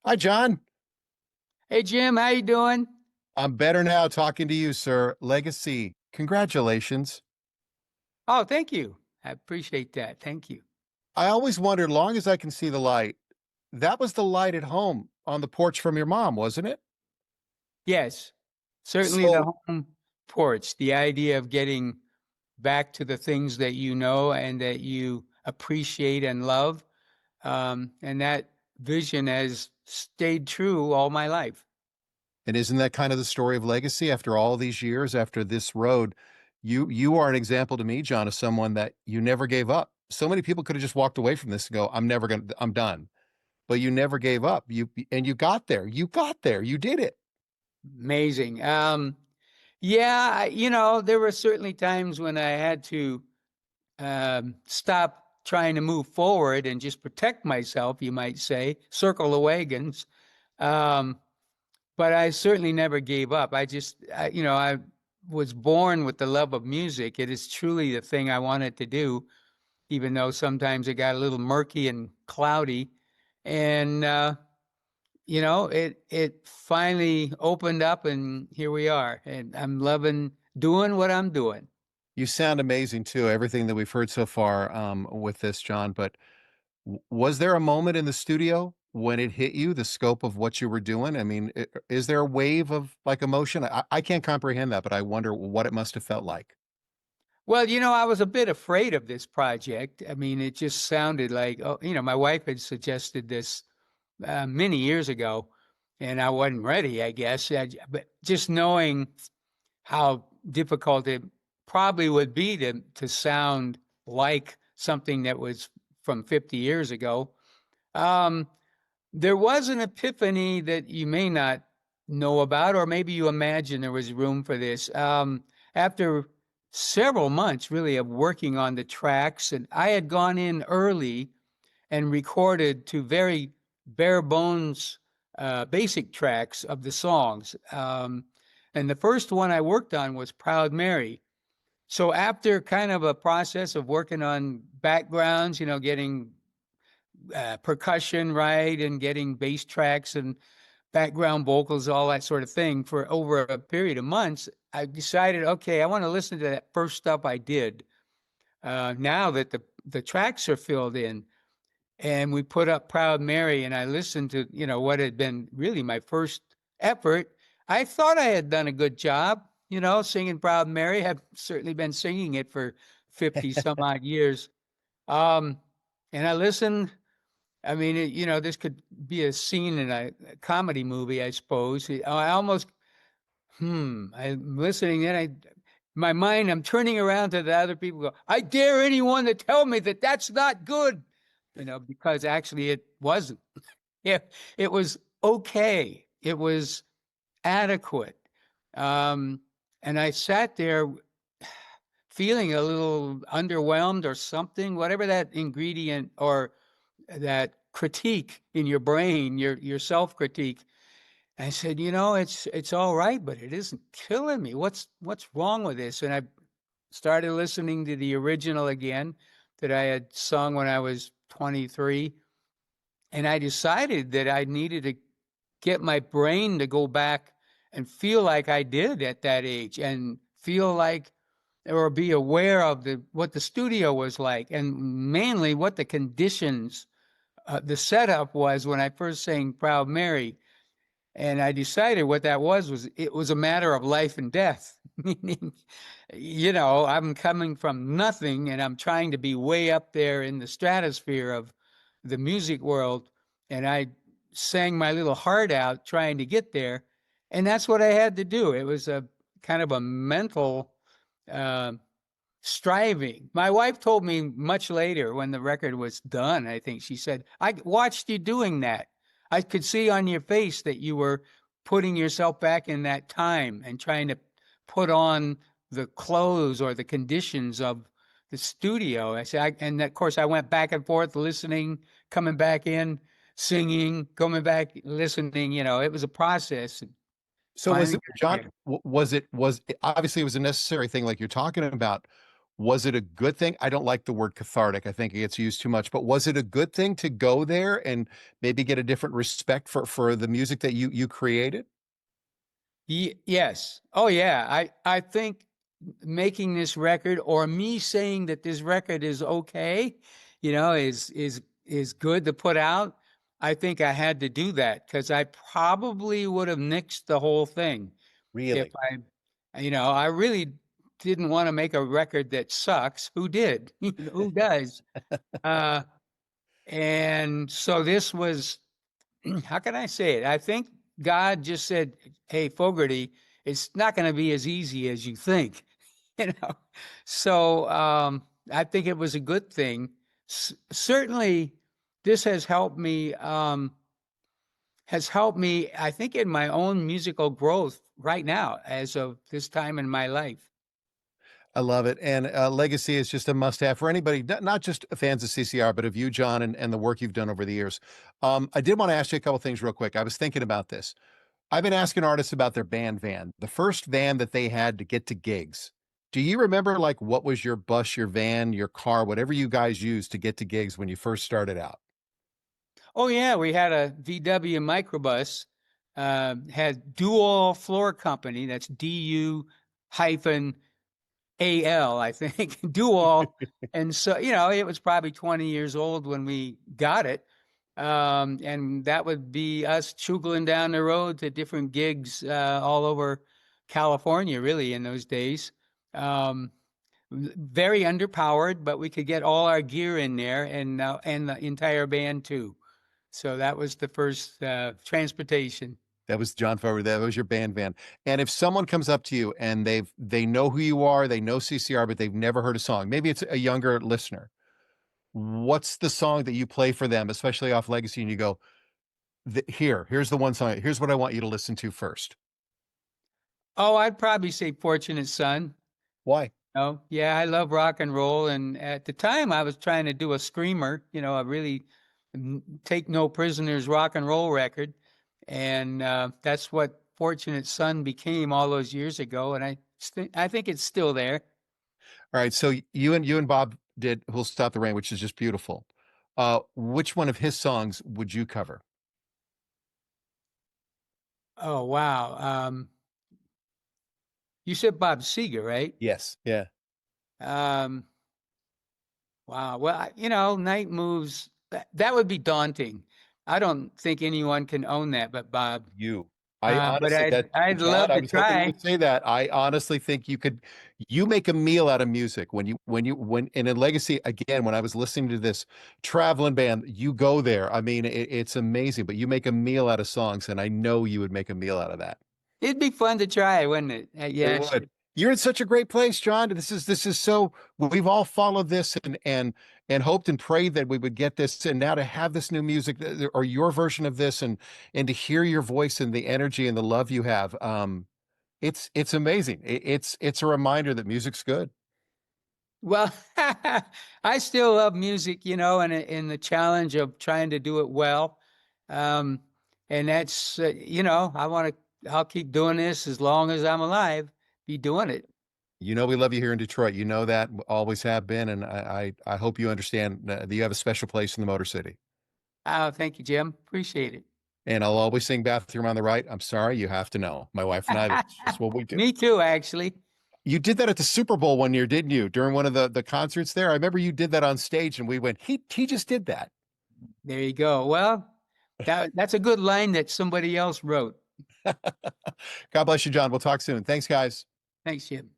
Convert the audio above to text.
Hi, John. Hey Jim, how you doing? I'm better now talking to you, sir. Legacy. Congratulations. Oh, thank you. I appreciate that. Thank you. I always wondered, long as I can see the light, that was the light at home on the porch from your mom, wasn't it? Yes, certainly So, the home porch, the idea of getting back to the things that you know and that you appreciate and love. And that vision has stayed true all my life. and isn't that kind of the story of legacy after all these years, after this road? You are an example to me, John, of someone that you never gave up. So many people could have just walked away from this and go, I'm done. But you never gave up. And you got there. You got there. You did it. Amazing. Yeah, there were certainly times when I had to stop trying to move forward and just protect myself, you might say, circle the wagons. Um, but I certainly never gave up. I was born with the love of music. It is truly the thing I wanted to do, even though sometimes it got a little murky and cloudy. And it finally opened up, and here we are. And I'm loving doing what I'm doing. You sound amazing too, everything that we've heard so far with this, John. But was there a moment in the studio when it hit you, the scope of what you were doing? I mean, is there a wave of like emotion? I can't comprehend that, but I wonder what it must have felt like. Well, I was a bit afraid of this project. I mean, it just sounded like, oh, my wife had suggested this many years ago, and I wasn't ready, I guess. But just knowing how difficult it probably would be to sound like something that was from 50 years ago, um, there was an epiphany that you may not know about, or maybe you imagine there was room for this. After several months, really, of working on the tracks, and I had gone in early and recorded to very bare bones, basic tracks of the songs. And the first one I worked on was Proud Mary. So after kind of a process of working on backgrounds, getting percussion right and getting bass tracks and background vocals, all that sort of thing for over a period of months, I decided, okay, I want to listen to that first stuff I did. Now that the tracks are filled in, and we put up Proud Mary, and I listened to, what had been really my first effort. I thought I had done a good job, singing Proud Mary. Have certainly been singing it for 50 some odd years. Um, and I listened. I mean, this could be a scene in a comedy movie, I suppose. I almost, I'm listening, and my mind, I'm turning around to the other people, go, I dare anyone to tell me that that's not good, because actually it wasn't. Yeah, it was okay. It was adequate. Um, and I sat there feeling a little underwhelmed or something, whatever that ingredient or that critique in your brain, your self-critique. I said, it's all right, but it isn't killing me. What's wrong with this? And I started listening to the original again that I had sung when I was 23. And I decided that I needed to get my brain to go back and feel like I did at that age and feel like or be aware of what the studio was like and mainly what the conditions, the setup was when I first sang Proud Mary. And I decided what that was it was a matter of life and death, meaning, I'm coming from nothing and I'm trying to be way up there in the stratosphere of the music world. And I sang my little heart out trying to get there. And that's what I had to do. It was a kind of a mental uh, striving. My wife told me much later when the record was done, I think she said, I watched you doing that. I could see on your face that you were putting yourself back in that time and trying to put on the clothes or the conditions of the studio. I said, and of course, I went back and forth listening, coming back in, singing, coming back, listening. It was a process. And So was finally it, got John, there. was it, obviously it was a necessary thing like you're talking about. Was it a good thing? I don't like the word cathartic. I think it gets used too much, but was it a good thing to go there and maybe get a different respect for the music that you created? Yes. Oh yeah. I think making this record or me saying that this record is okay, is good to put out. I think I had to do that because I probably would have nixed the whole thing if Really? I really didn't want to make a record that sucks. Who did? Who does? Uh, and so this was, how can I say it? I think God just said, "Hey, Fogerty, it's not going to be as easy as you think," you know. So I think it was a good thing. Certainly, this has helped me. I think in my own musical growth right now, as of this time in my life. I love it. And Legacy is just a must have for anybody, not just fans of CCR, but of you, John, and the work you've done over the years. I did want to ask you a couple things real quick. I was thinking about this. I've been asking artists about their band van, the first van that they had to get to gigs. Do you remember like what was your bus, your van, your car, whatever you guys used to get to gigs when you first started out? Oh yeah, we had a VW microbus, had dual floor company. That's DU hyphen AL, I think, dual. And so, it was probably 20 years old when we got it. And that would be us chugling down the road to different gigs all over California, really, in those days. Um, very underpowered, but we could get all our gear in there and the entire band too. So that was the first transportation. That was John Fogerty. That was your band van. And if someone comes up to you and they know who you are, they know CCR, but they've never heard a song, maybe it's a younger listener. What's the song that you play for them, especially off Legacy, and you go, here's the one song. Here's what I want you to listen to first. Oh, I'd probably say Fortunate Son. Why? Oh, yeah, I love rock and roll. And at the time, I was trying to do a screamer, a really take no prisoners rock and roll record. And that's what Fortunate Son became all those years ago. And I think it's still there. All right. So you and Bob did "Who'll Stop the Rain," which is just beautiful. Which one of his songs would you cover? Oh, wow. You said Bob Seger, right? Yes. Yeah. Um, wow. Well, Night Moves, that would be daunting. I don't think anyone can own that but Bob. You. I But honestly, I'd that I'd John, love I to was hoping you try. would say that. I honestly think you make a meal out of music when in a Legacy again. When I was listening to this traveling band, you go there. I mean, it's amazing. But you make a meal out of songs, and I know you would make a meal out of that. It'd be fun to try, wouldn't it? It Yeah, sure. would. You're in such a great place, John. This is so we've all followed this and hoped and prayed that we would get this, and now to have this new music or your version of this, and to hear your voice and the energy and the love you have. It's amazing. It's a reminder that music's good. Well, I still love music, and in the challenge of trying to do it well. Um, and that's I'll keep doing this as long as I'm alive. Be doing it. You know we love you here in Detroit. You know that, always have been, and I hope you understand that you have a special place in the Motor City. Oh, thank you, Jim. Appreciate it. And I'll always sing "Bathroom on the Right." I'm sorry, you have to know. My wife and I, that's just what we do. Me too, actually. You did that at the Super Bowl one year, didn't you? During one of the concerts there. I remember you did that on stage and we went, he just did that. There you go. Well, that's a good line that somebody else wrote. God bless you, John. We'll talk soon. Thanks, guys. Thanks, Jim.